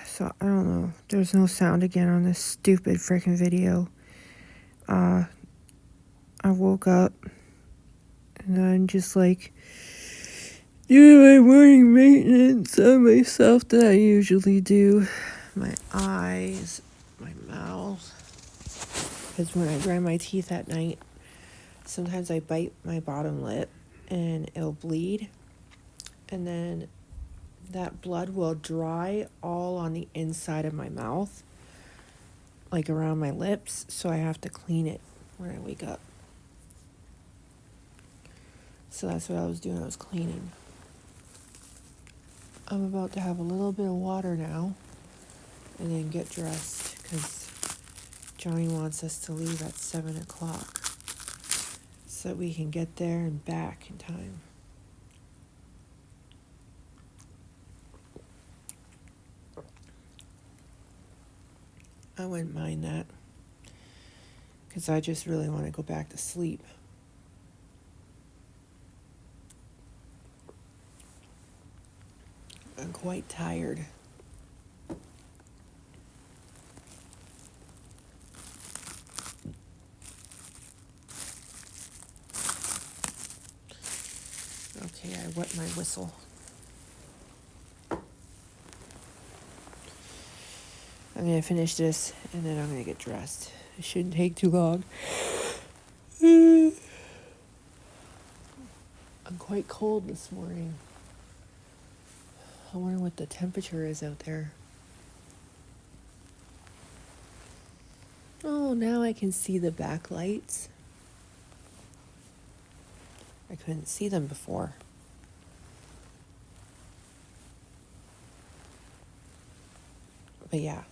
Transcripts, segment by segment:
So, I don't know. There's no sound again on this stupid freaking video. I woke up and I'm just like doing my morning maintenance on myself that I usually do. My eyes, my mouth. Because when I grind my teeth at night, sometimes I bite my bottom lip and it'll bleed. And then that blood will dry all on the inside of my mouth, like around my lips, so I have to clean it when I wake up. So that's what I was doing, I was cleaning. I'm about to have a little bit of water now and then get dressed because Johnny wants us to leave at 7 o'clock so that we can get there and back in time. I wouldn't mind that because I just really want to go back to sleep. I'm quite tired. Okay, I wet my whistle. I'm going to finish this and then I'm going to get dressed. It shouldn't take too long. I'm quite cold this morning. I wonder what the temperature is out there. Oh, now I can see the backlights. I couldn't see them before. But yeah.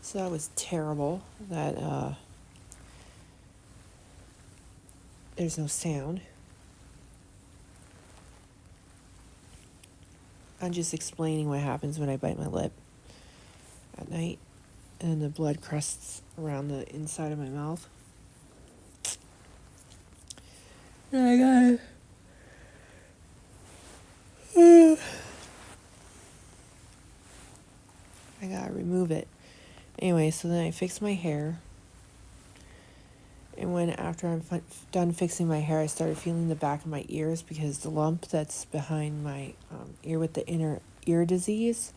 So that was terrible that there's no sound. I'm just explaining what happens when I bite my lip at night and the blood crusts around the inside of my mouth. And I gotta remove it. Anyway, so then I fixed my hair. And after I'm done fixing my hair, I started feeling the back of my ears because the lump that's behind my ear with the inner ear disease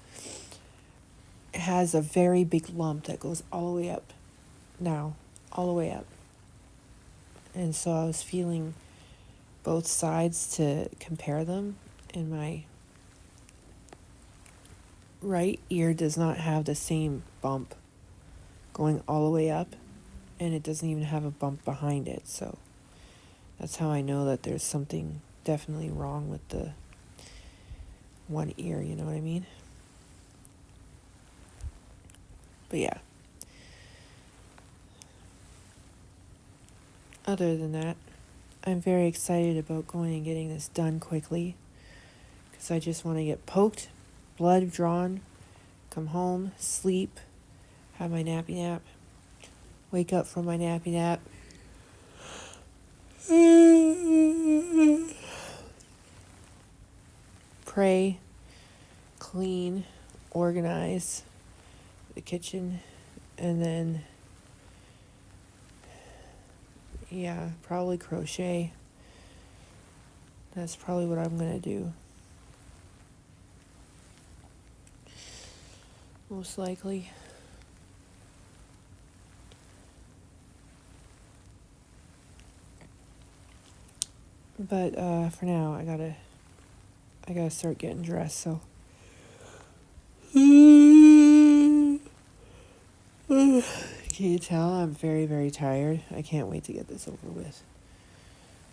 has a very big lump that goes all the way up now, all the way up. And so I was feeling both sides to compare them, and my right ear does not have the same bump going all the way up, and it doesn't even have a bump behind it. So that's how I know that there's something definitely wrong with the one ear, you know what I mean? But yeah. Other than that, I'm very excited about going and getting this done quickly, because I just want to get poked, blood drawn, come home, sleep, have my nappy nap, wake up from my nappy nap, pray, clean, organize the kitchen, and then probably crochet. That's probably what I'm gonna do. Most likely. But for now, I gotta start getting dressed. So can you tell I'm very, very tired? I can't wait to get this over with.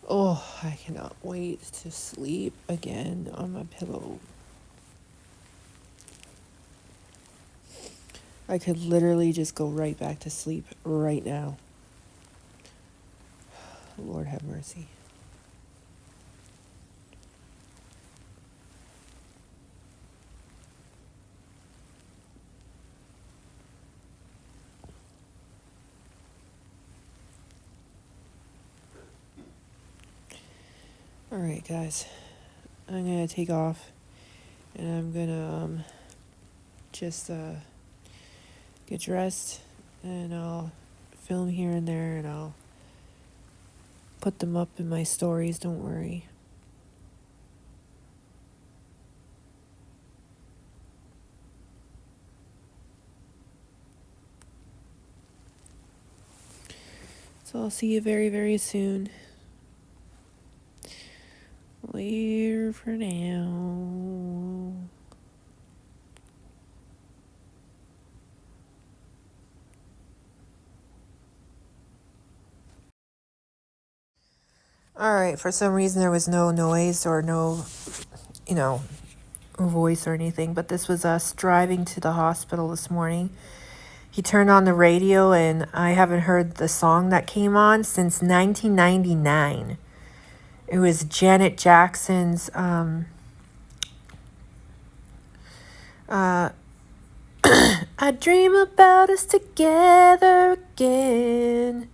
Oh, I cannot wait to sleep again on my pillow. I could literally just go right back to sleep right now. Lord have mercy. Alright, guys. I'm gonna take off, and I'm gonna just get dressed, and I'll film here and there, and I'll put them up in my stories, don't worry. So I'll see you very, very soon. Later for now. Alright, for some reason there was no noise or no, voice or anything, but this was us driving to the hospital this morning. He turned on the radio, and I haven't heard the song that came on since 1999. It was Janet Jackson's I dream about us together again.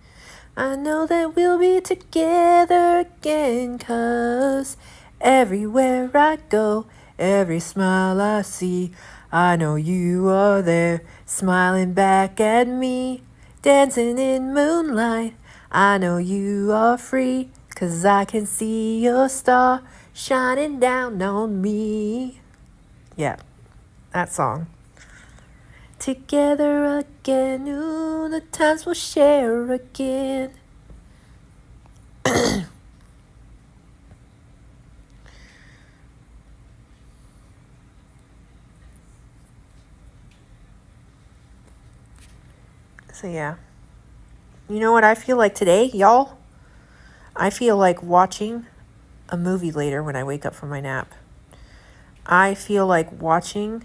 I know that we'll be together again, 'cause everywhere I go, every smile I see, I know you are there, smiling back at me, dancing in moonlight. I know you are free, 'cause I can see your star shining down on me. Yeah, that song. Together again, ooh, the times we'll share again. So yeah. You know what I feel like today, y'all? I feel like watching a movie later when I wake up from my nap. I feel like watching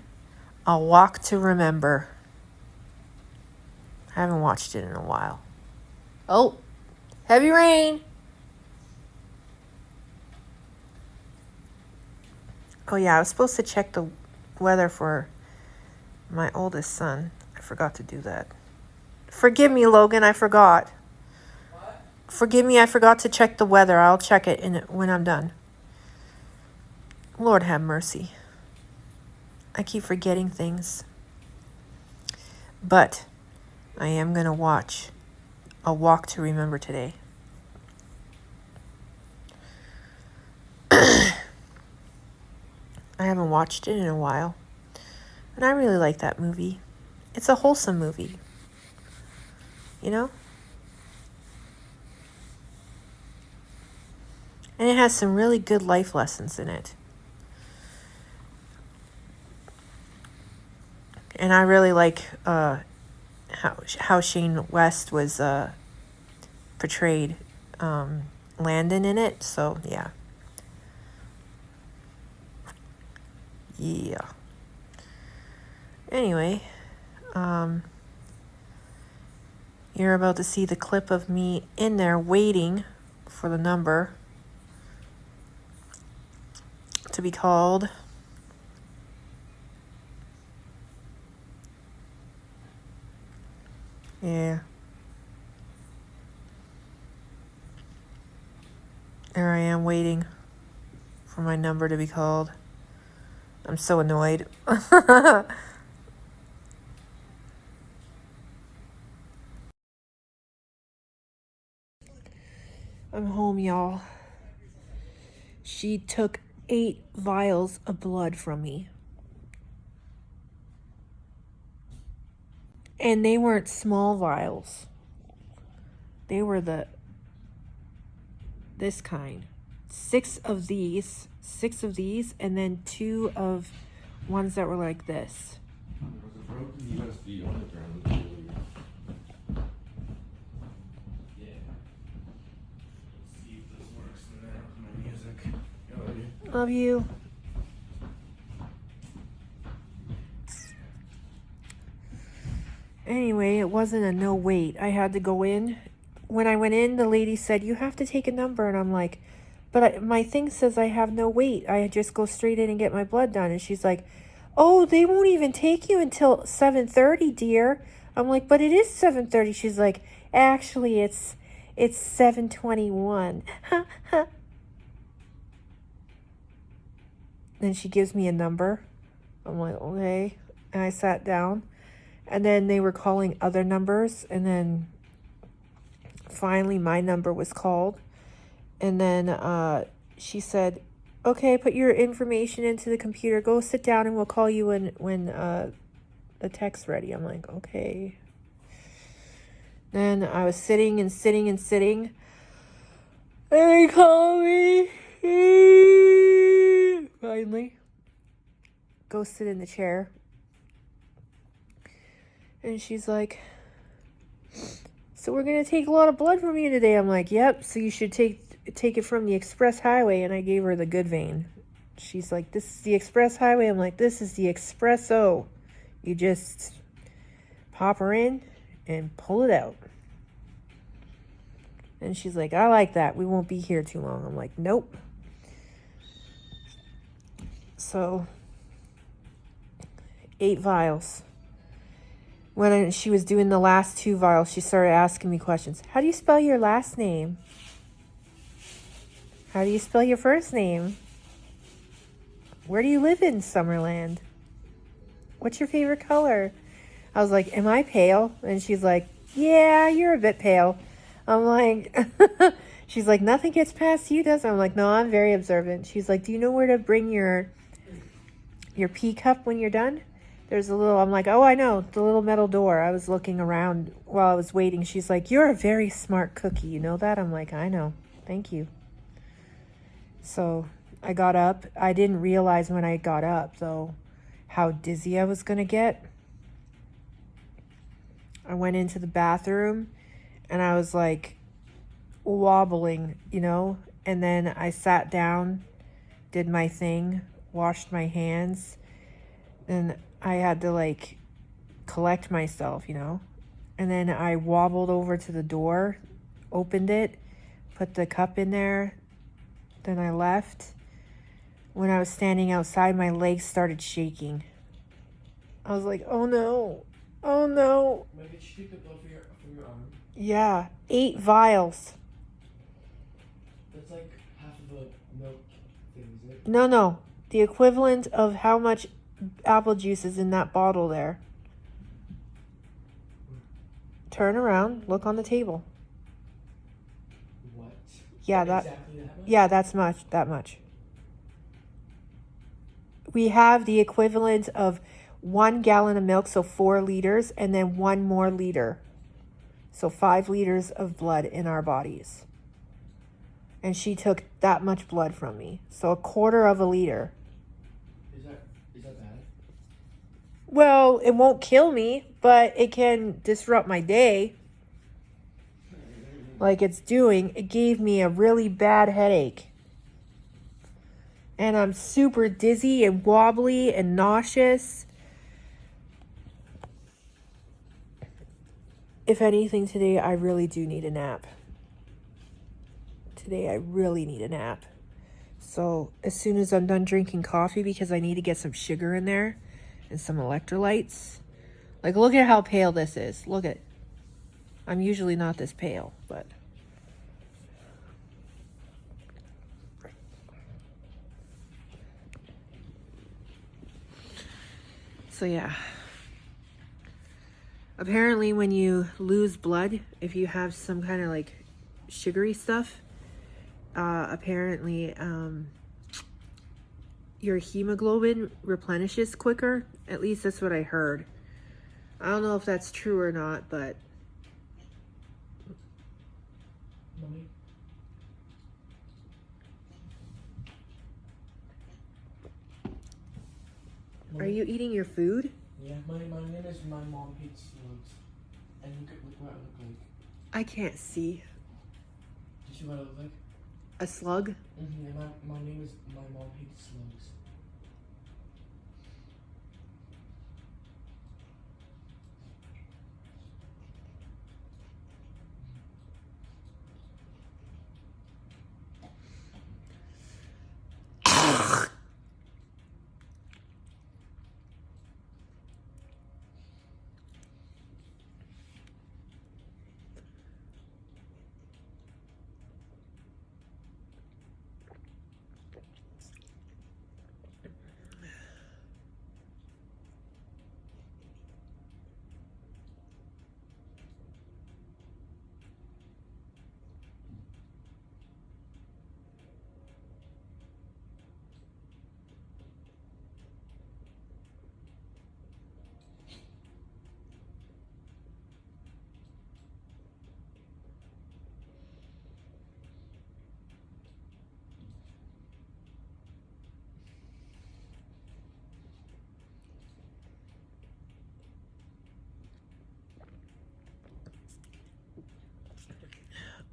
A Walk to Remember. I haven't watched it in a while. Oh, heavy rain. Oh yeah, I was supposed to check the weather for my oldest son. I forgot to do that. Forgive me, Logan, I forgot. What? Forgive me, I forgot to check the weather. I'll check it when I'm done. Lord have mercy. I keep forgetting things. But I am going to watch A Walk to Remember today. I haven't watched it in a while. And I really like that movie. It's a wholesome movie. You know? And it has some really good life lessons in it. And I really like how Shane West was portrayed Landon in it. So, yeah. Yeah. Anyway, you're about to see the clip of me in there waiting for the number to be called. Yeah. There I am waiting for my number to be called. I'm so annoyed. I'm home, y'all. She took 8 vials of blood from me. And they weren't small vials. They were this kind. 6 of these, and then 2 of ones that were like this. There was a broken USB on the ground earlier. Yeah. Let's see if this works in there with my music. Love you. Anyway, it wasn't a no wait. I had to go in. When I went in, the lady said, you have to take a number. And I'm like, but my thing says I have no wait. I just go straight in and get my blood done. And she's like, oh, they won't even take you until 7:30, dear. I'm like, but it is 7:30. She's like, actually, it's 7:21. Then she gives me a number. I'm like, okay. And I sat down. And then they were calling other numbers. And then finally my number was called. And then she said, okay, put your information into the computer. Go sit down and we'll call you when the tech's ready. I'm like, okay. Then I was sitting. And they call me. Finally. Go sit in the chair. And she's like, so we're going to take a lot of blood from you today. I'm like, yep. So you should take it from the express highway. And I gave her the good vein. She's like, this is the express highway. I'm like, this is the espresso. You just pop her in and pull it out. And she's like, I like that. We won't be here too long. I'm like, nope. So 8 vials. When she was doing the last 2 vials, she started asking me questions. How do you spell your last name? How do you spell your first name? Where do you live in Summerland? What's your favorite color? I was like, am I pale? And she's like, yeah, you're a bit pale. I'm like, she's like, nothing gets past you, does it? I'm like, no, I'm very observant. She's like, do you know where to bring your pee cup when you're done? There's a little, I'm like, oh, I know, the little metal door. I was looking around while I was waiting. She's like, you're a very smart cookie. You know that? I'm like, I know. Thank you. So I got up. I didn't realize when I got up, though, how dizzy I was going to get. I went into the bathroom and I was like, wobbling, you know, and then I sat down, did my thing, washed my hands, and I had to like collect myself, you know, and then I wobbled over to the door, opened it, put the cup in there, then I left. When I was standing outside, my legs started shaking. I was like, oh no, oh no. Maybe did you take the blood from your arm? Yeah, 8 vials. That's like half of a milk thing, is it? No. The equivalent of how much apple juice is in that bottle there. Turn around, look on the table. What? Yeah, Exactly that much? Yeah, that much. We have the equivalent of 1 gallon of milk, so 4 liters, and then 1 more liter. So 5 liters of blood in our bodies. And she took that much blood from me. So 1/4 of a liter. Is that bad? Well, it won't kill me, but it can disrupt my day. Like it's doing. It gave me a really bad headache. And I'm super dizzy and wobbly and nauseous. If anything, today I really do need a nap. Today I really need a nap. So as soon as I'm done drinking coffee, because I need to get some sugar in there and some electrolytes. Like, look at how pale this is. Look at it. I'm usually not this pale, but... So yeah. Apparently when you lose blood, if you have some kind of like sugary stuff, apparently your hemoglobin replenishes quicker. At least that's what I heard. I don't know if that's true or not, but... Mommy? Are you eating your food? Yeah, my name is My Mom Hates Slugs. And look what I look like. I can't see. Do you see what I look like? A slug? Mm-hmm. And my name is My Mom Hates Slugs.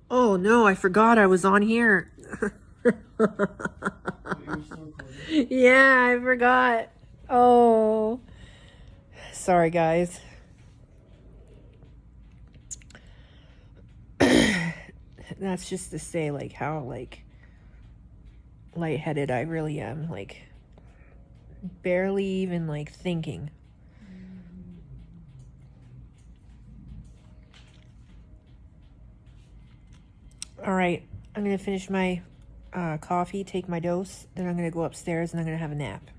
Oh no, I forgot I was on here. Wait, you're still recording? Yeah, I forgot. Oh. Sorry, guys. That's just to say, like, how, like, lightheaded I really am. Like, barely even, like, thinking. All right, I'm going to finish my coffee, take my dose, then I'm going to go upstairs and I'm going to have a nap.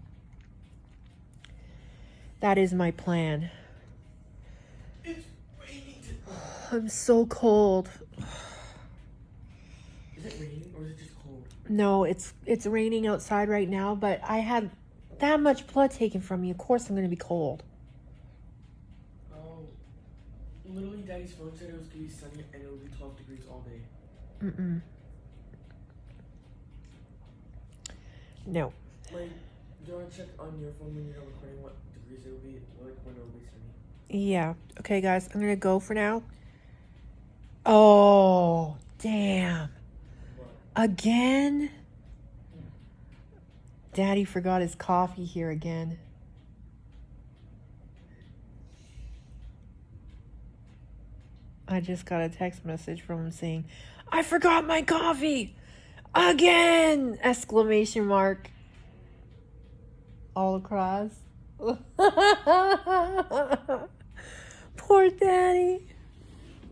That is my plan. It's raining. I'm so cold. Is it raining or is it just cold? No, it's raining outside right now, but I had that much blood taken from me. Of course I'm going to be cold. Oh. Literally, Daddy's phone said it was going to be sunny and it would be 12 degrees all day. Mm-mm. No. Like, do you want to check on your phone when you're not recording what degrees it will be, like when it will be sunny? Yeah. Okay, guys, I'm going to go for now. Oh, damn. Again? Daddy forgot his coffee here again. I just got a text message from him saying, I forgot my coffee! Again! Exclamation mark. All across. Poor Daddy.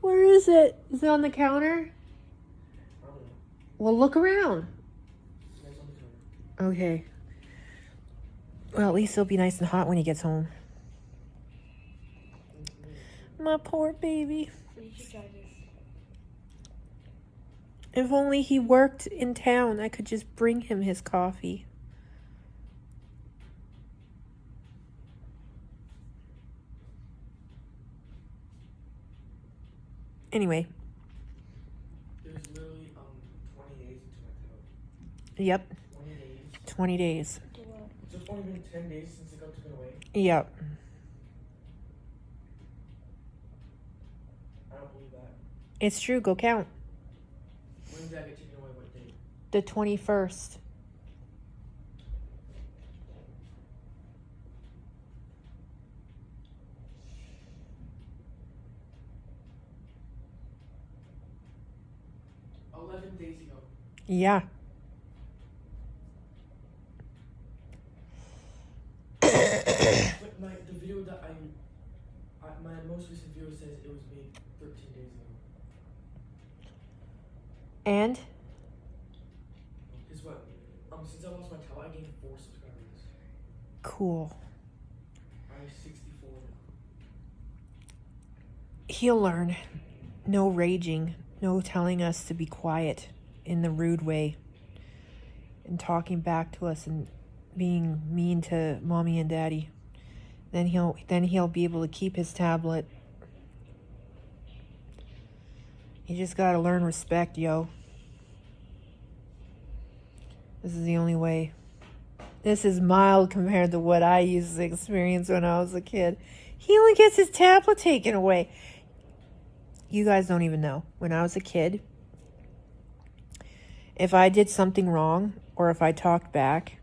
Where is it? Is it on the counter? Well, look around. Okay. Well, at least it'll be nice and hot when he gets home. My poor baby. If only he worked in town, I could just bring him his coffee. Anyway. There's literally 20 days until I go. Yep. 20 days. 20 days. So it's only been 10 days since I got taken away. Yep. I don't believe that. It's true. Go count. When did I get taken away? What date? The 21st. Days ago. Yeah. But the video that my most recent video says it was made 13 days ago. And? Guess what? Since I lost my towel, I gained 4 subscribers. Cool. I'm 64 now. He'll learn. No raging. No telling us to be quiet in the rude way. And talking back to us and being mean to mommy and daddy. Then he'll be able to keep his tablet. You just gotta learn respect, yo. This is the only way. This is mild compared to what I used to experience when I was a kid. He only gets his tablet taken away. You guys don't even know. When I was a kid, if I did something wrong or if I talked back,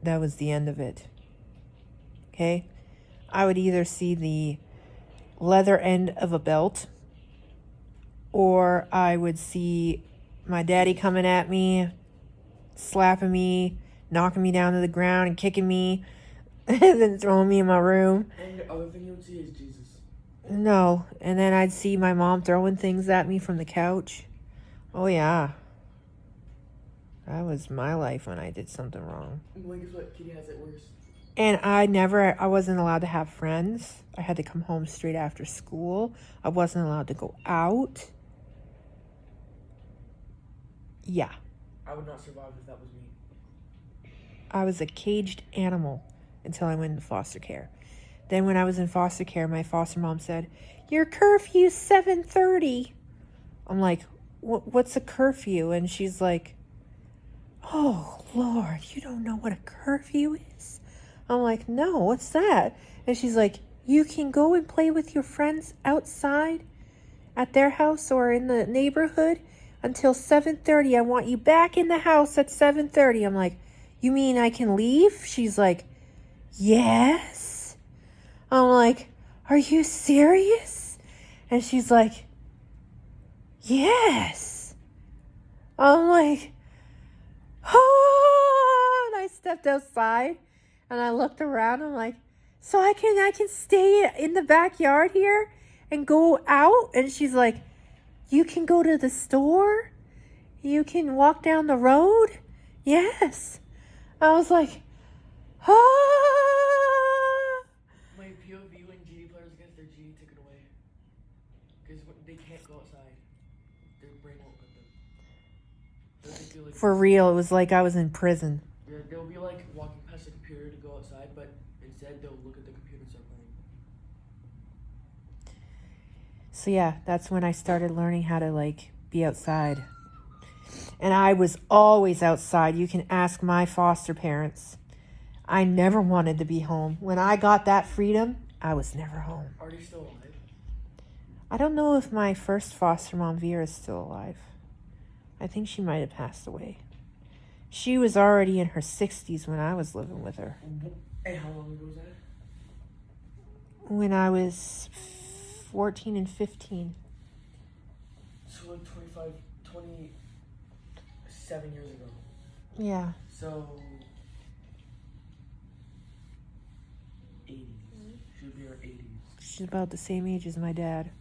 that was the end of it. Okay? I would either see the leather end of a belt, or I would see my daddy coming at me, slapping me, knocking me down to the ground and kicking me, and then throwing me in my room. And the other thing you would see is Jesus. No. And then I'd see my mom throwing things at me from the couch. Oh, yeah. That was my life when I did something wrong. Well, guess what? Kitty has it worse. And I wasn't allowed to have friends. I had to come home straight after school. I wasn't allowed to go out. Yeah. I would not survive if that was me. I was a caged animal until I went into foster care. Then when I was in foster care, my foster mom said, your curfew's 7:30. I'm like, what's a curfew? And she's like, oh, Lord, you don't know what a curfew is? I'm like, no, what's that? And she's like, you can go and play with your friends outside at their house or in the neighborhood until 7:30. I want you back in the house at 7:30. I'm like, you mean I can leave? She's like, yes. I'm like, are you serious? And she's like, yes. I'm like, oh, and I stepped outside and I looked around. I'm like, so I can stay in the backyard here and go out? And she's like, you can go to the store? You can walk down the road? Yes. I was like, ah. My POV when GD players get their GD taken away. Because they can't go outside. Their brain won't let them. Feel like For real, it was like I was in prison. Yeah, they'll be like walking past the computer to go outside, but instead they'll look at the computer and start playing. So yeah, that's when I started learning how to like be outside. And I was always outside. You can ask my foster parents. I never wanted to be home. When I got that freedom, I was never home. Are they still alive? I don't know if my first foster mom, Vera, is still alive. I think she might have passed away. She was already in her 60s when I was living with her. And how long ago was that? When I was 14 and 15. So like 27 years ago. Yeah. So 80s. She would be in her 80s. She's about the same age as my dad.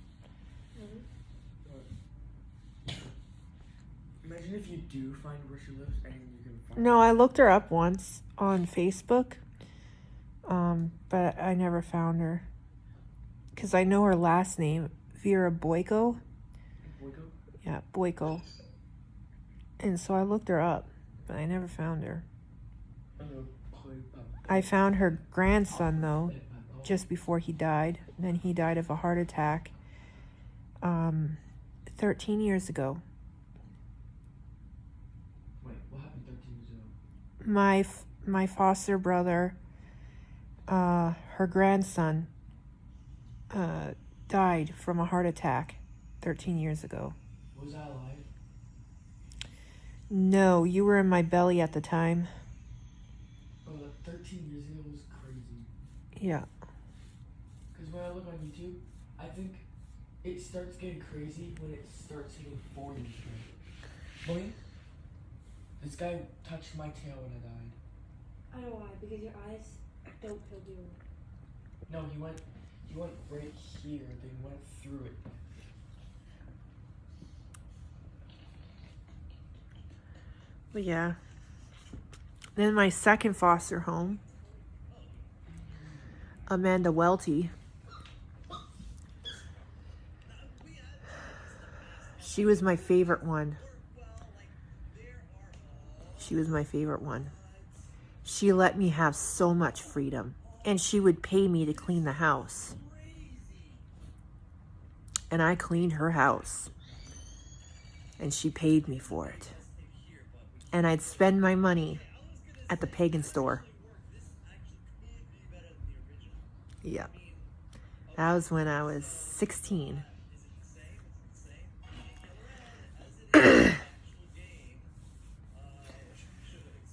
Imagine if you do find where she lives and you can find No, I looked her up once on Facebook, but I never found her. Because I know her last name, Vera Boyko. Boyko? Yeah, Boyko. And so I looked her up, but I never found her. I found her grandson, though, just before he died. And then he died of a heart attack 13 years ago. Wait, what happened 13 years ago? My foster brother, her grandson, died from a heart attack 13 years ago. Was I alive? No, you were in my belly at the time. Oh, like 13 years ago was crazy. Yeah. Because when I look on YouTube, I think it starts getting crazy when it starts hitting 4 years straight. Mommy, this guy touched my tail when I died. I know why, because your eyes don't feel blue. No, he went right here, then went through it. But yeah. Then my second foster home, Amanda Welty. She was my favorite one. She was my favorite one. She let me have so much freedom. And she would pay me to clean the house. And I cleaned her house. And she paid me for it. And I'd spend my money at the pagan store. Yeah. That was when I was 16.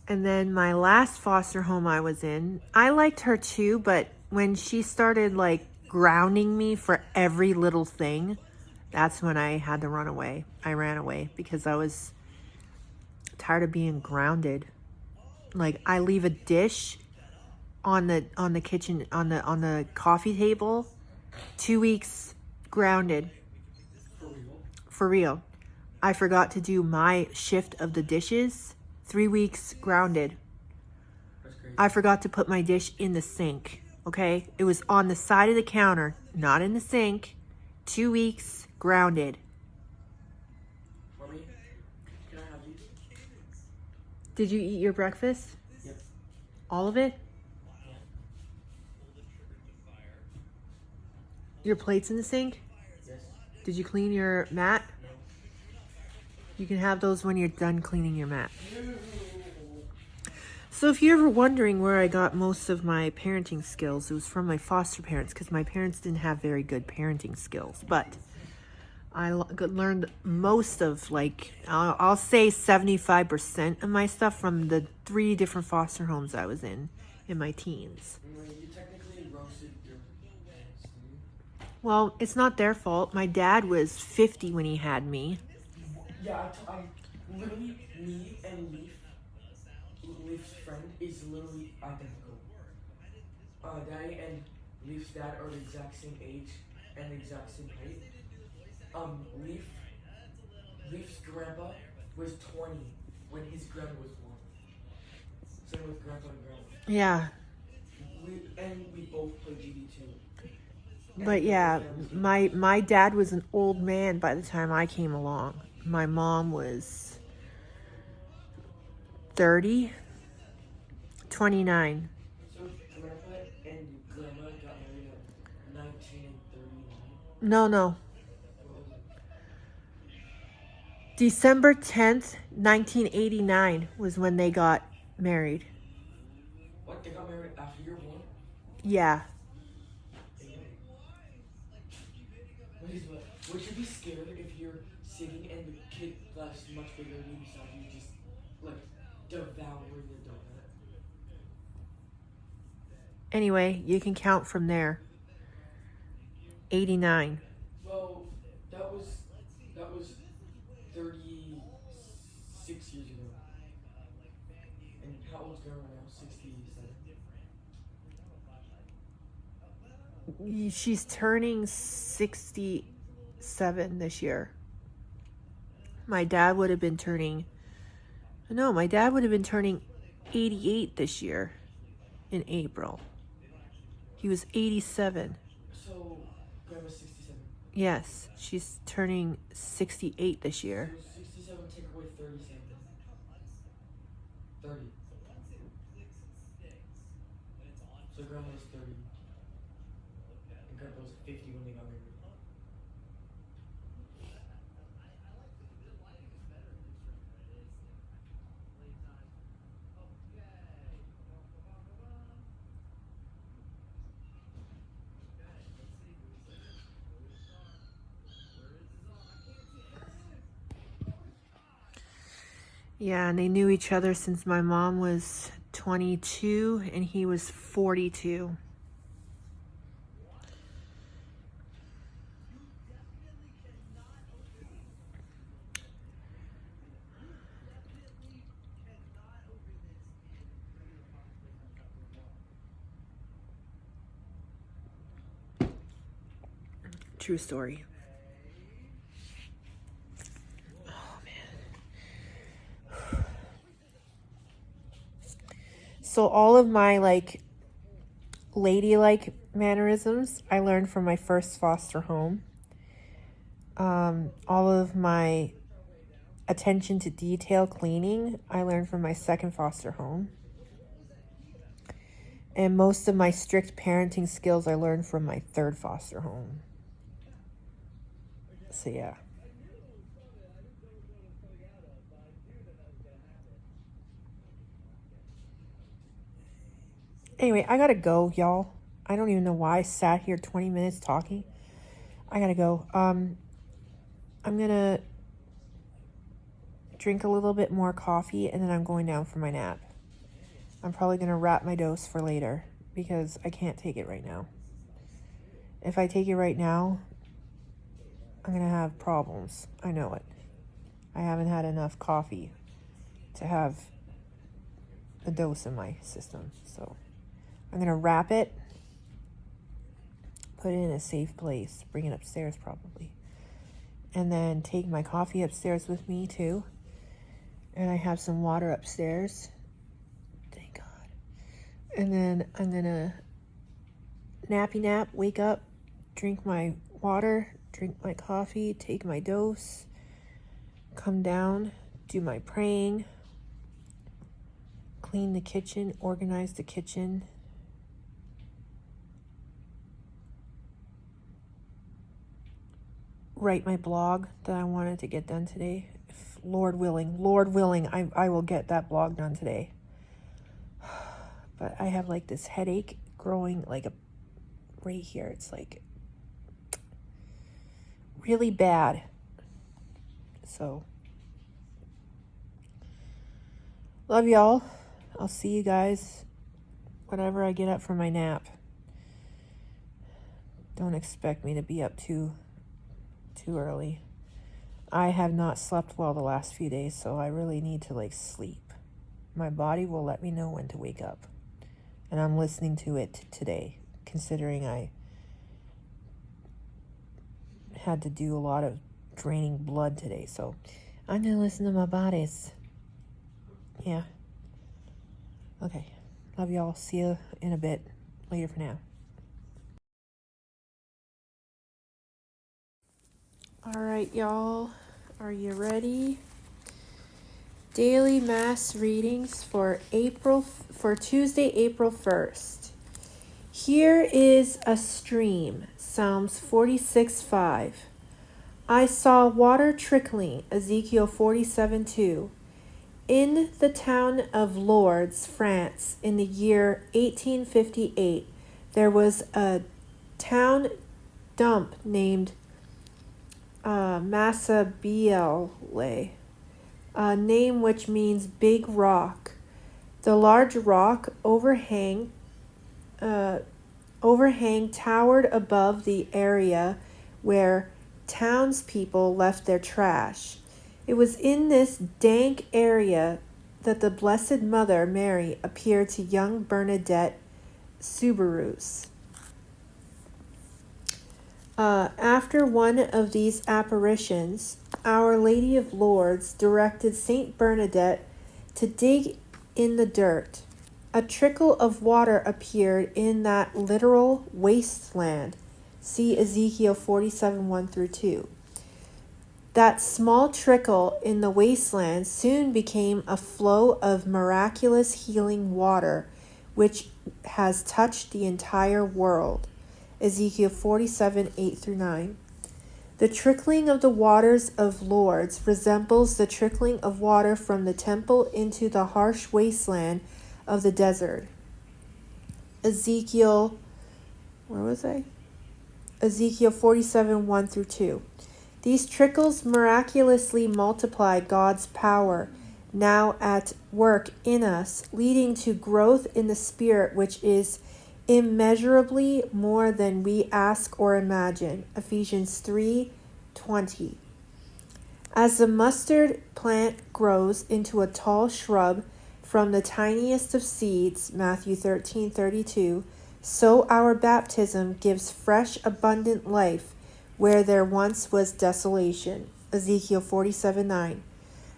And then my last foster home I was in, I liked her too, but when she started like grounding me for every little thing, that's when I had to run away. I ran away because I was tired of being grounded. Like I leave a dish on the kitchen on the coffee table, 2 weeks grounded. For real. I forgot to do my shift of the dishes, 3 weeks grounded. That's crazy. I forgot to put my dish in the sink. Okay? It was on the side of the counter, not in the sink. 2 weeks grounded. Mommy, can I have these? Did you eat your breakfast? Yep. All of it? Your plates in the sink? Yes. Did you clean your mat? No. You can have those when you're done cleaning your mat. So if you're ever wondering where I got most of my parenting skills, it was from my foster parents because my parents didn't have very good parenting skills. But I learned most of, like, I'll say 75% of my stuff from the 3 different foster homes I was in my teens. You technically roasted your parents, didn't you? Well, it's not their fault. My dad was 50 when he had me. Yeah, I literally, me and Leaf's friend is literally identical. Daddy and Leaf's dad are the exact same age and the exact same height. Leaf's grandpa was 20 when his grandma was born. Same with grandpa and grandma. Yeah. We both play GD too. But yeah, my dad was an old man by the time I came along. My mom was 30, 29. So grandpa and grandma got married at 19 and 39? No. December 10th, 1989 was when they got married. What, they got married after you're born? Yeah. Would you be scared if your sitting and the kid that's much bigger than you beside you just like devouring the donut. Anyway, you can count from there. 89. Well, that was 36 years ago. And how old's Grandma now? 67. She's turning 67 this year. My dad would have been turning 88 this year in April. He was 87. So Grandma's 67. Yes, she's turning 68 this year. So 67 take away 37. 30. So Grandma was 30. And Grandpa was 50 when they got married. Yeah, and they knew each other since my mom was 22 and he was 42. True story. Oh, man. So all of my ladylike mannerisms I learned from my first foster home. All of my attention to detail cleaning I learned from my second foster home. And most of my strict parenting skills I learned from my third foster home. So yeah. Anyway, I gotta go, y'all. I don't even know why I sat here 20 minutes talking. I gotta go. I'm gonna drink a little bit more coffee and then I'm going down for my nap. I'm probably gonna wrap my dose for later because I can't take it right now. If I take it right now, I'm gonna have problems. I know it. I haven't had enough coffee to have a dose in my system. So I'm gonna wrap it, put it in a safe place, bring it upstairs probably, and then take my coffee upstairs with me too. And I have some water upstairs. Thank God. And then I'm gonna nappy nap, wake up, drink my water, drink my coffee, take my dose, come down, do my praying, clean the kitchen, organize the kitchen, write my blog that I wanted to get done today. If Lord willing, I will get that blog done today. But I have this headache growing right here. It's really bad. So, love y'all. I'll see you guys whenever I get up from my nap. Don't expect me to be up too early. I have not slept well the last few days, so I really need to sleep. My body will let me know when to wake up. And I'm listening to it today, considering I had to do a lot of draining blood today. So I'm going to listen to my bodies. Yeah. Okay. Love y'all. See you in a bit. Later for now. All right, y'all. Are you ready? Daily Mass readings for Tuesday, April 1st. Here is a stream, Psalms 46:5. I saw water trickling, Ezekiel 47:2. In the town of Lourdes, France, in the year 1858, there was a town dump named Masabiele, a name which means big rock. The large rock overhang towered above the area where townspeople left their trash. It was in this dank area that the Blessed Mother Mary appeared to young Bernadette Suberus. After one of these apparitions, Our Lady of Lourdes directed Saint Bernadette to dig in the dirt. A trickle of water appeared in that literal wasteland. See Ezekiel 47, 1-2. That small trickle in the wasteland soon became a flow of miraculous healing water, which has touched the entire world. Ezekiel 47, 8-9. The trickling of the waters of Lourdes resembles the trickling of water from the temple into the harsh wasteland of the desert. Ezekiel 47, 1-2. These trickles miraculously multiply God's power now at work in us, leading to growth in the Spirit, which is immeasurably more than we ask or imagine. Ephesians 3:20. As the mustard plant grows into a tall shrub from the tiniest of seeds, Matthew 13:32, so our baptism gives fresh, abundant life where there once was desolation. Ezekiel 47:9.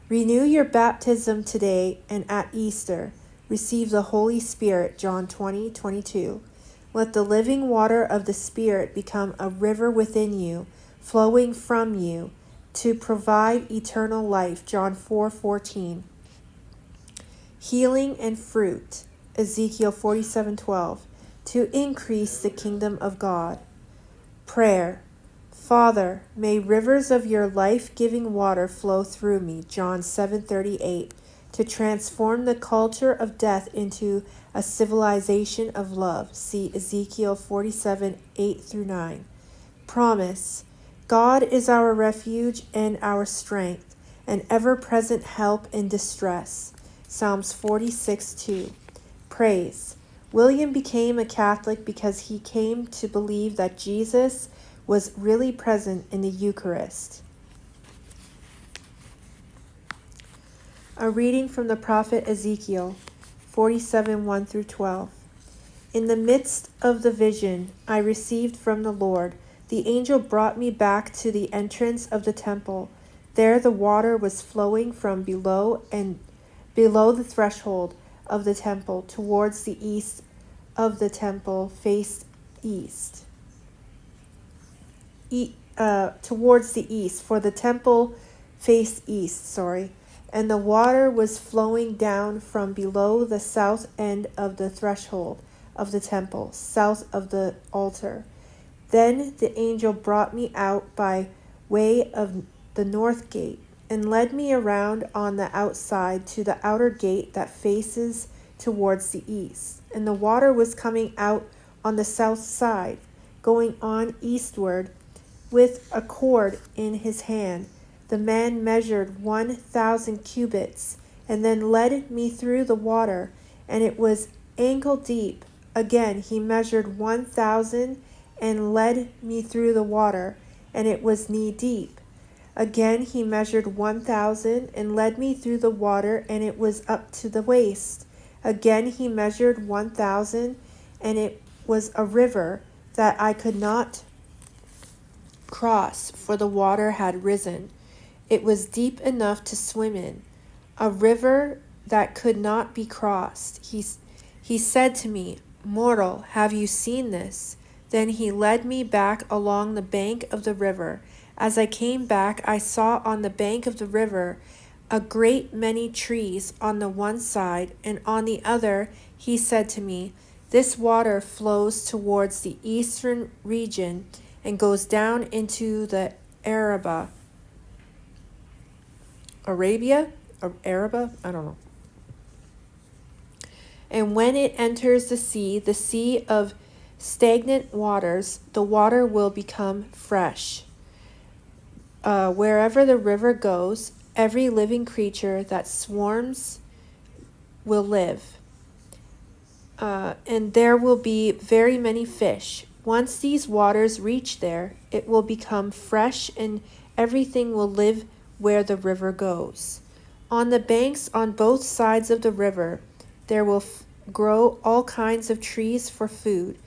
Renew your baptism today and at Easter. Receive the Holy Spirit, John 20:22. Let the living water of the Spirit become a river within you, flowing from you, to provide eternal life, John 4:14. Healing and fruit, Ezekiel 47:12, to increase the kingdom of God. Prayer. Father, may rivers of your life-giving water flow through me, John 7:38, to transform the culture of death into a civilization of love. See Ezekiel 47, 8-9. Promise. God is our refuge and our strength, an ever-present help in distress. Psalms 46:2. Praise. William became a Catholic because he came to believe that Jesus was really present in the Eucharist. A reading from the prophet Ezekiel 47, 1-12. In the midst of the vision I received from the Lord, the angel brought me back to the entrance of the temple. There the water was flowing from below the threshold of the temple towards the east of the temple faced east. Towards the east, for the temple faced east, and the water was flowing down from below the south end of the threshold of the temple, south of the altar. Then the angel brought me out by way of the north gate, and led me around on the outside to the outer gate that faces towards the east. And the water was coming out on the south side, going on eastward, with a cord in his hand. The man measured 1,000 cubits, and then led me through the water, and it was ankle deep. Again he measured 1,000, and led me through the water, and it was knee deep. Again he measured 1,000, and led me through the water, and it was up to the waist. Again he measured 1,000, and it was a river that I could not cross, for the water had risen. It was deep enough to swim in, a river that could not be crossed. He said to me, Mortal, have you seen this? Then he led me back along the bank of the river. As I came back, I saw on the bank of the river a great many trees on the one side, and on the other. He said to me, This water flows towards the eastern region and goes down into the Arabia? I don't know. And when it enters the sea of stagnant waters, the water will become fresh. wherever the river goes, every living creature that swarms will live. And there will be very many fish. Once these waters reach there, it will become fresh and everything will live where the river goes. On the banks on both sides of the river, there will grow all kinds of trees for food.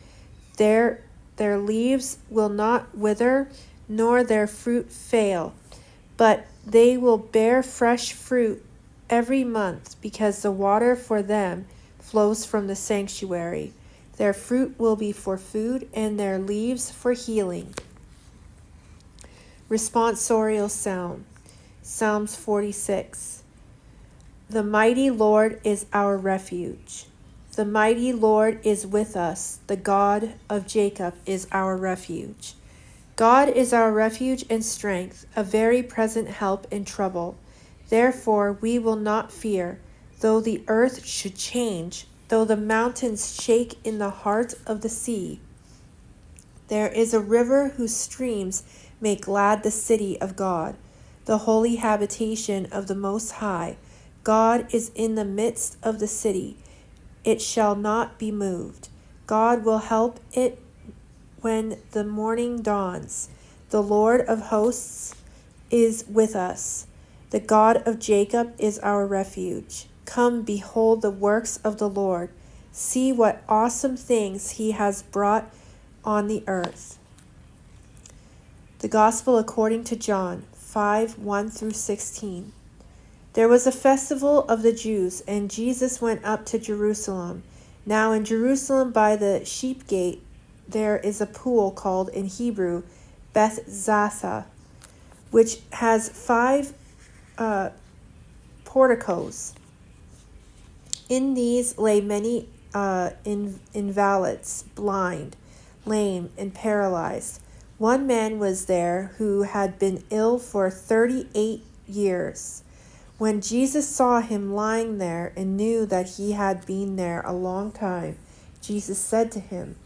Their leaves will not wither, nor their fruit fail, but they will bear fresh fruit every month, because the water for them flows from the sanctuary. Their fruit will be for food, and their leaves for healing. Responsorial Psalm. Psalms 46. The mighty Lord is our refuge. The mighty Lord is with us. The God of Jacob is our refuge. God is our refuge and strength, a very present help in trouble. Therefore we will not fear, though the earth should change, though the mountains shake in the heart of the sea. There is a river whose streams make glad the city of God, the holy habitation of the Most High. God is in the midst of the city. It shall not be moved. God will help it when the morning dawns. The Lord of hosts is with us. The God of Jacob is our refuge. Come, behold the works of the Lord. See what awesome things he has brought on the earth. The Gospel according to John 5:1-16. There was a festival of the Jews, and Jesus went up to Jerusalem. Now in Jerusalem by the sheep gate there is a pool called in Hebrew Bethzatha, which has 5 porticos. In these lay many invalids, blind, lame, and paralyzed. One man was there who had been ill for 38 years. When Jesus saw him lying there and knew that he had been there a long time, Jesus said to him,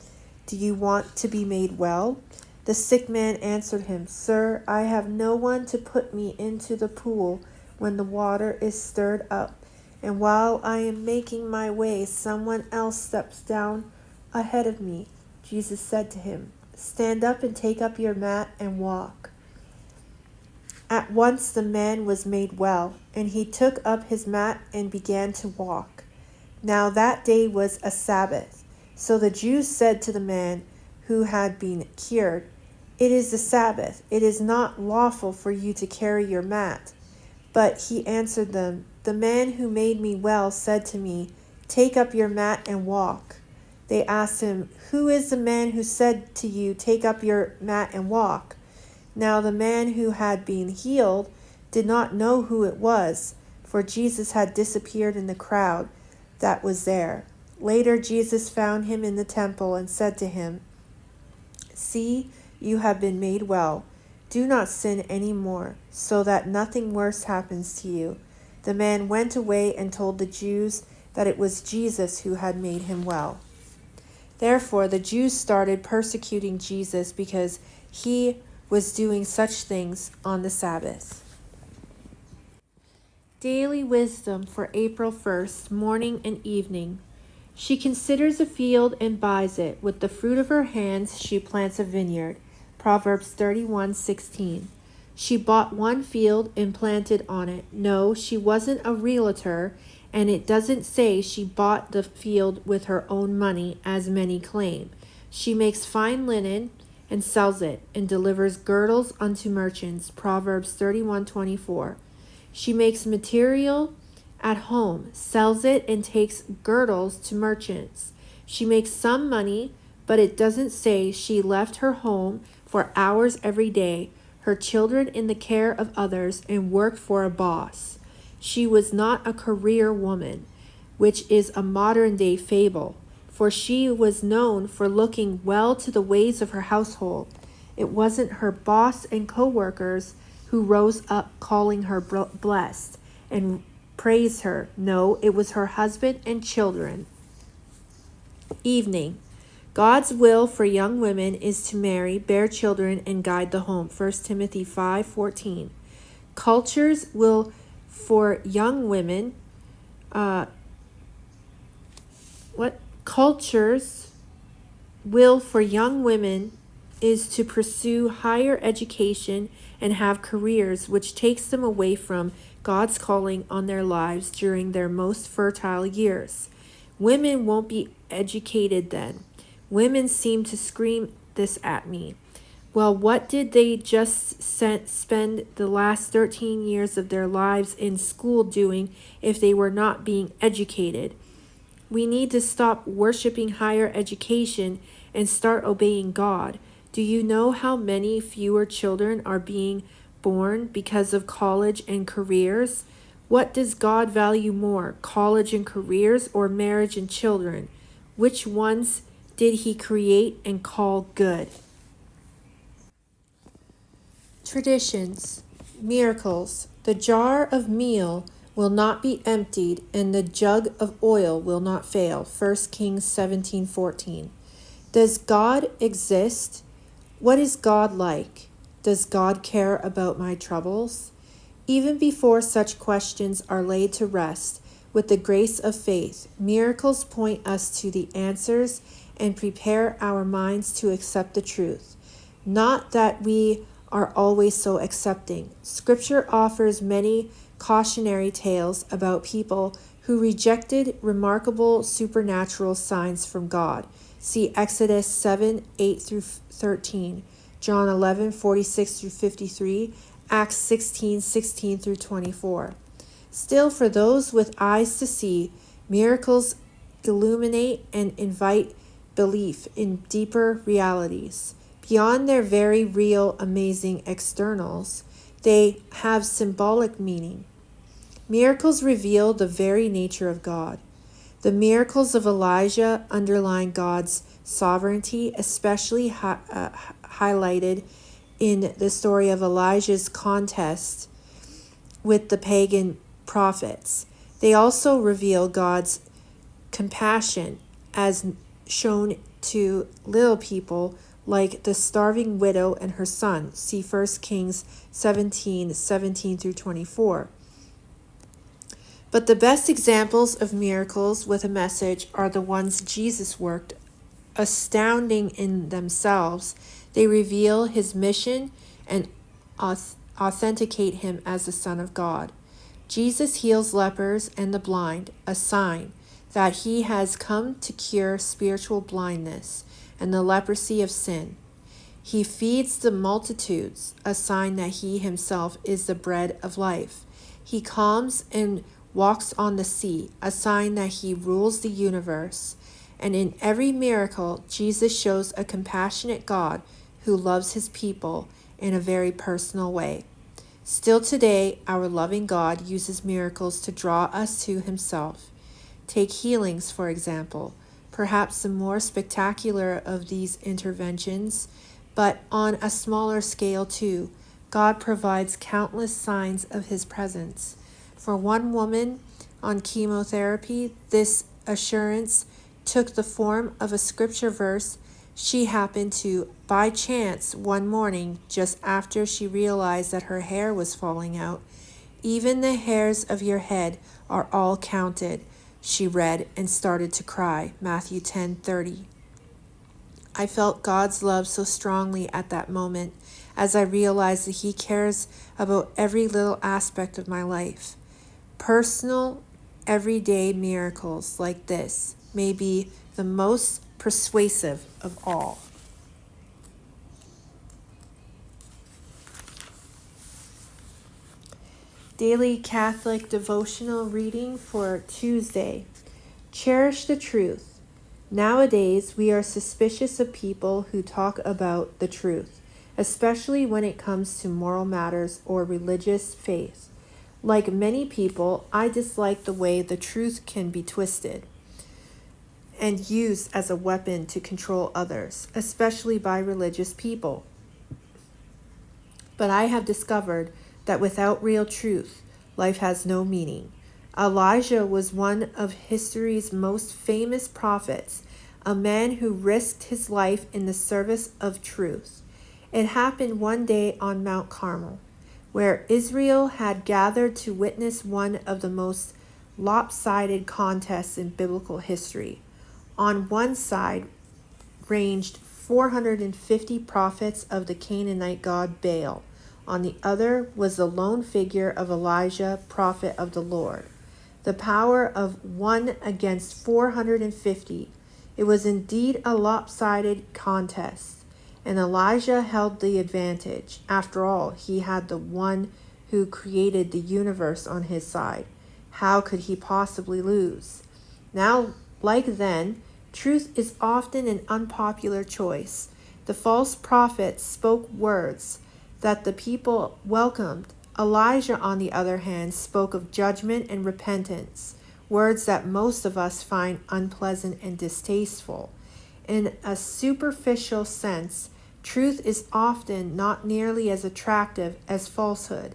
"Do you want to be made well?" The sick man answered him, "Sir, I have no one to put me into the pool when the water is stirred up, and while I am making my way, someone else steps down ahead of me." Jesus said to him, "Stand up and take up your mat and walk." At once the man was made well, and he took up his mat and began to walk. Now that day was a Sabbath. So the Jews said to the man who had been cured, "It is the Sabbath. It is not lawful for you to carry your mat." But he answered them, "The man who made me well said to me, 'Take up your mat and walk.'" They asked him, "Who is the man who said to you, 'Take up your mat and walk'?" Now the man who had been healed did not know who it was, for Jesus had disappeared in the crowd that was there. Later Jesus found him in the temple and said to him, "See, you have been made well. Do not sin any more, so that nothing worse happens to you." The man went away and told the Jews that it was Jesus who had made him well. Therefore the Jews started persecuting Jesus because he was doing such things on the Sabbath. Daily Wisdom for April 1st, morning and evening. She considers a field and buys it. With the fruit of her hands she plants a vineyard. Proverbs 31:16. She bought one field and planted on it. No, she wasn't a realtor, and it doesn't say she bought the field with her own money, as many claim. She makes fine linen and sells it, and delivers girdles unto merchants. Proverbs 31:24. She makes material at home, sells it, and takes girdles to merchants. She makes some money, but it doesn't say she left her home for hours every day, her children in the care of others, and worked for a boss. She was not a career woman, which is a modern-day fable, for she was known for looking well to the ways of her household. It wasn't her boss and co-workers who rose up calling her blessed and praised her. No, it was her husband and children. Evening. God's will for young women is to marry, bear children, and guide the home. 1 Timothy 5:14. Culture's will for young women, culture's will for young women is to pursue higher education and have careers which takes them away from God's calling on their lives during their most fertile years. Women won't be educated then. Women seem to scream this at me. Well, what did they just spend the last 13 years of their lives in school doing if they were not being educated? We need to stop worshiping higher education and start obeying God. Do you know how many fewer children are being born because of college and careers? What does God value more, college and careers or marriage and children? Which ones did he create and call good? Traditions, miracles. The jar of meal will not be emptied, and the jug of oil will not fail. 1 Kings 17:14. Does God exist? What is God like? Does God care about my troubles? Even before such questions are laid to rest, with the grace of faith, miracles point us to the answers and prepare our minds to accept the truth. Not that we are always so accepting. Scripture offers many cautionary tales about people who rejected remarkable supernatural signs from God. See Exodus 7:8-13, John 11:46-53, Acts 16:16-24. Still, for those with eyes to see, miracles illuminate and invite belief in deeper realities. Beyond their very real, amazing externals, they have symbolic meaning. Miracles reveal the very nature of God. The miracles of Elijah underline God's sovereignty, especially highlighted in the story of Elijah's contest with the pagan prophets. They also reveal God's compassion as shown to little people like the starving widow and her son. See 1 Kings 17:17-24. But the best examples of miracles with a message are the ones Jesus worked. Astounding in themselves, they reveal his mission and authenticate him as the Son of God. Jesus heals lepers and the blind, a sign that he has come to cure spiritual blindness and the leprosy of sin. He feeds the multitudes, a sign that he himself is the bread of life. He calms and walks on the sea, a sign that he rules the universe. And in every miracle, Jesus shows a compassionate God who loves his people in a very personal way. Still today, our loving God uses miracles to draw us to himself. Take healings, for example. Perhaps the more spectacular of these interventions, but on a smaller scale too, God provides countless signs of his presence. For one woman on chemotherapy, this assurance took the form of a scripture verse she happened to, by chance, one morning, just after she realized that her hair was falling out. Even the hairs of your head are all counted, she read and started to cry. Matthew 10:30. I felt God's love so strongly at that moment as I realized that he cares about every little aspect of my life. Personal, everyday miracles like this may be the most persuasive of all. Daily Catholic devotional reading for Tuesday. Cherish the truth. Nowadays, we are suspicious of people who talk about the truth, especially when it comes to moral matters or religious faith. Like many people, I dislike the way the truth can be twisted and used as a weapon to control others, especially by religious people. But I have discovered that without real truth, life has no meaning. Elijah was one of history's most famous prophets, a man who risked his life in the service of truth. It happened one day on Mount Carmel, where Israel had gathered to witness one of the most lopsided contests in biblical history. On one side ranged 450 prophets of the Canaanite god Baal. On the other was the lone figure of Elijah, prophet of the Lord. The power of 1 against 450. It was indeed a lopsided contest, and Elijah held the advantage. After all, he had the one who created the universe on his side. How could he possibly lose? Now, like then, truth is often an unpopular choice. The false prophets spoke words that the people welcomed. Elijah, on the other hand, spoke of judgment and repentance, words that most of us find unpleasant and distasteful. In a superficial sense, truth is often not nearly as attractive as falsehood.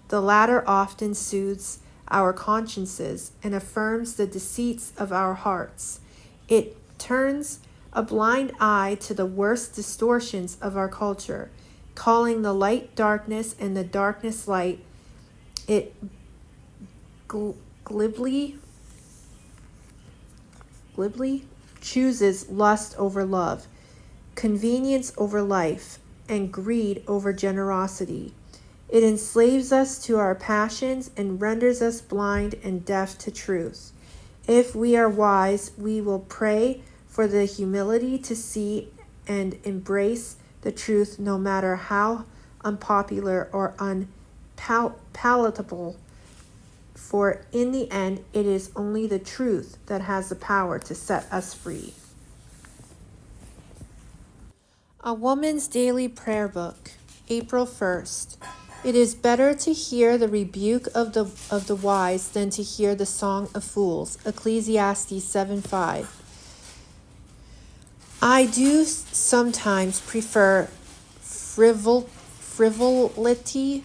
The latter often soothes our consciences and affirms the deceits of our hearts. It turns a blind eye to the worst distortions of our culture, calling the light darkness and the darkness light. It glibly chooses lust over love, convenience over life, and greed over generosity. It enslaves us to our passions and renders us blind and deaf to truth. If we are wise, we will pray for the humility to see and embrace the truth, no matter how unpopular or unpalatable. For in the end, it is only the truth that has the power to set us free. A Woman's Daily Prayer Book, April 1st. It is better to hear the rebuke of the wise than to hear the song of fools. Ecclesiastes 7:5. I do sometimes prefer frivolity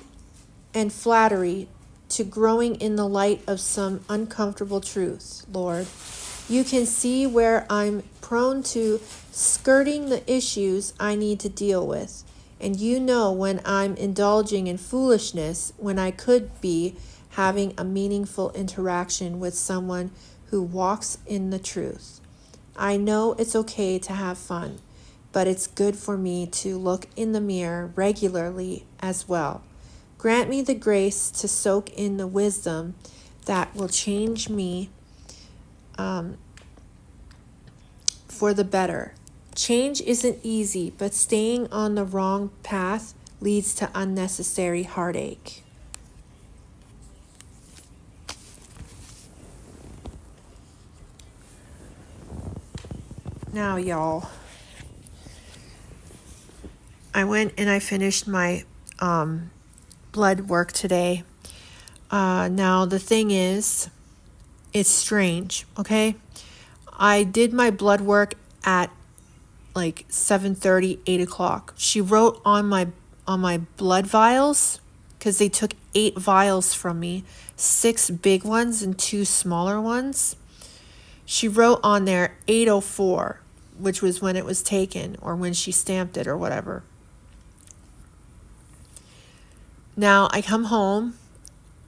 and flattery to growing in the light of some uncomfortable truth, Lord. You can see where I'm prone to skirting the issues I need to deal with. And you know when I'm indulging in foolishness when I could be having a meaningful interaction with someone who walks in the truth. I know it's okay to have fun, but it's good for me to look in the mirror regularly as well. Grant me the grace to soak in the wisdom that will change me for the better. Change isn't easy, but staying on the wrong path leads to unnecessary heartache. Now, y'all, I went and I finished my blood work today. Now, the thing is, it's strange, okay? I did my blood work at like 7:30, 8 o'clock. She wrote on my blood vials, because they took 8 vials from me, 6 big ones and 2 smaller ones. She wrote on there 8:04, which was when it was taken or when she stamped it or whatever. Now I come home.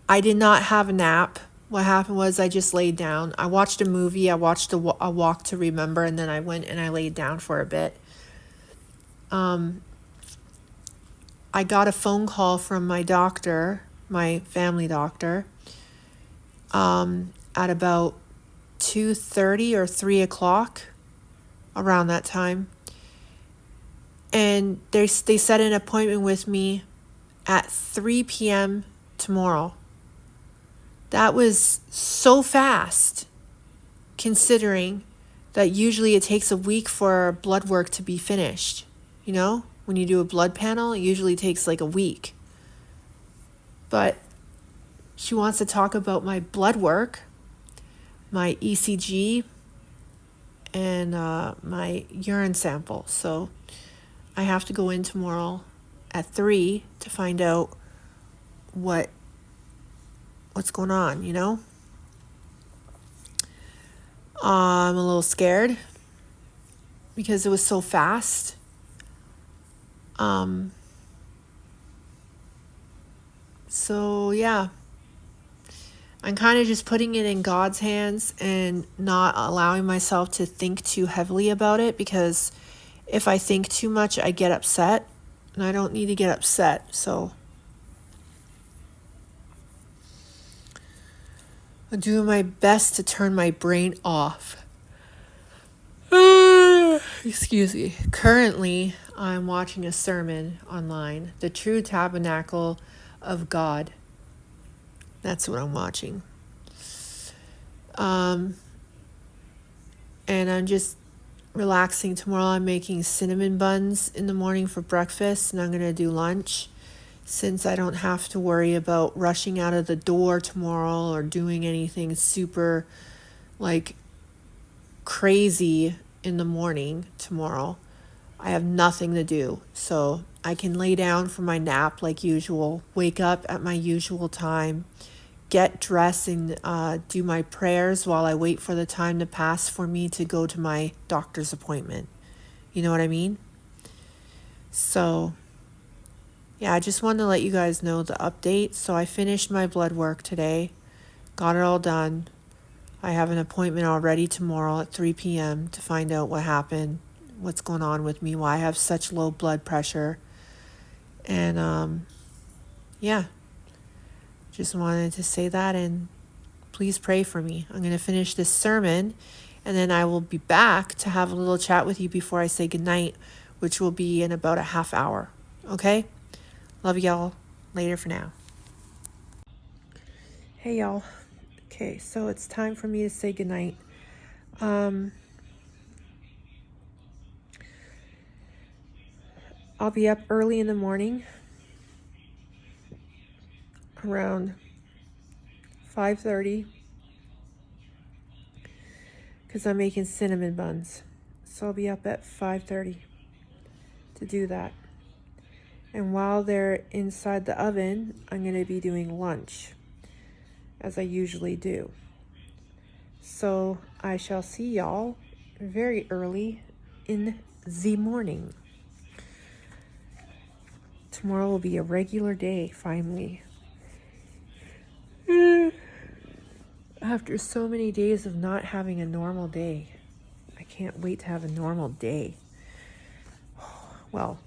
I did not have a nap. What happened was I just laid down. I watched a movie. I watched a Walk to Remember, and then I went and I laid down for a bit. I got a phone call from my doctor, my family doctor, at about 2:30 or 3 o'clock, around that time. And they set an appointment with me at 3 p.m. tomorrow. That was so fast, considering that usually it takes a week for blood work to be finished. You know, when you do a blood panel, it usually takes like a week. But she wants to talk about my blood work, my ECG, and my urine sample. So I have to go in tomorrow at 3 to find out what's going on, you know? I'm a little scared. because it was so fast. So yeah, I'm kind of just putting it in God's hands and not allowing myself to think too heavily about it, because if I think too much, I get upset, and I don't need to get upset. So I'm doing my best to turn my brain off. Excuse me. Currently, I'm watching a sermon online, The True Tabernacle of God. That's what I'm watching. And I'm just relaxing. Tomorrow I'm making cinnamon buns in the morning for breakfast, and I'm going to do lunch, since I don't have to worry about rushing out of the door tomorrow or doing anything super like crazy in the morning tomorrow. I have nothing to do, so I can lay down for my nap like usual, wake up at my usual time, get dressed and do my prayers while I wait for the time to pass for me to go to my doctor's appointment. You know what I mean? So yeah, I just wanted to let you guys know the update. So I finished my blood work today, got it all done. I have an appointment already tomorrow at 3 p.m. to find out what happened, what's going on with me, why I have such low blood pressure. And yeah, just wanted to say that, and please pray for me. I'm going to finish this sermon, and then I will be back to have a little chat with you before I say goodnight, which will be in about a half hour. Okay? Love y'all. Later for now. Hey y'all. Okay, so it's time for me to say goodnight. I'll be up early in the morning, around 5:30, because I'm making cinnamon buns. So I'll be up at 5:30 to do that. And while they're inside the oven, I'm going to be doing lunch, as I usually do. So I shall see y'all very early in the morning. Tomorrow will be a regular day, finally. After so many days of not having a normal day, I can't wait to have a normal day. Well,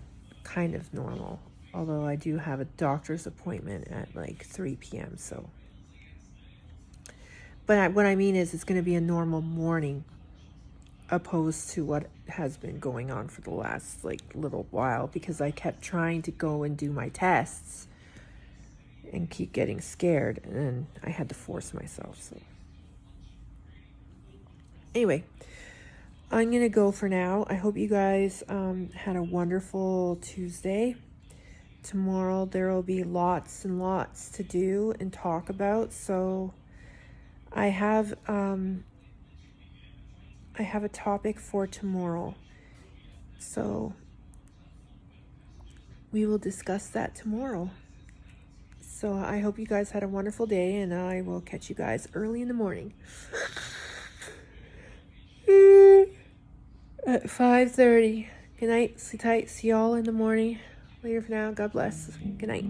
kind of normal, although I do have a doctor's appointment at like 3 p.m. So, but what I mean is it's going to be a normal morning, opposed to what has been going on for the last like little while, because I kept trying to go and do my tests and keep getting scared, and then I had to force myself. So anyway, I'm gonna go for now. I hope you guys had a wonderful Tuesday. Tomorrow there will be lots and lots to do and talk about, so I have a topic for tomorrow, so we will discuss that tomorrow. So I hope you guys had a wonderful day, and I will catch you guys early in the morning at 5:30. Good night, sleep tight, see y'all in the morning. Later for now. God bless. Good night.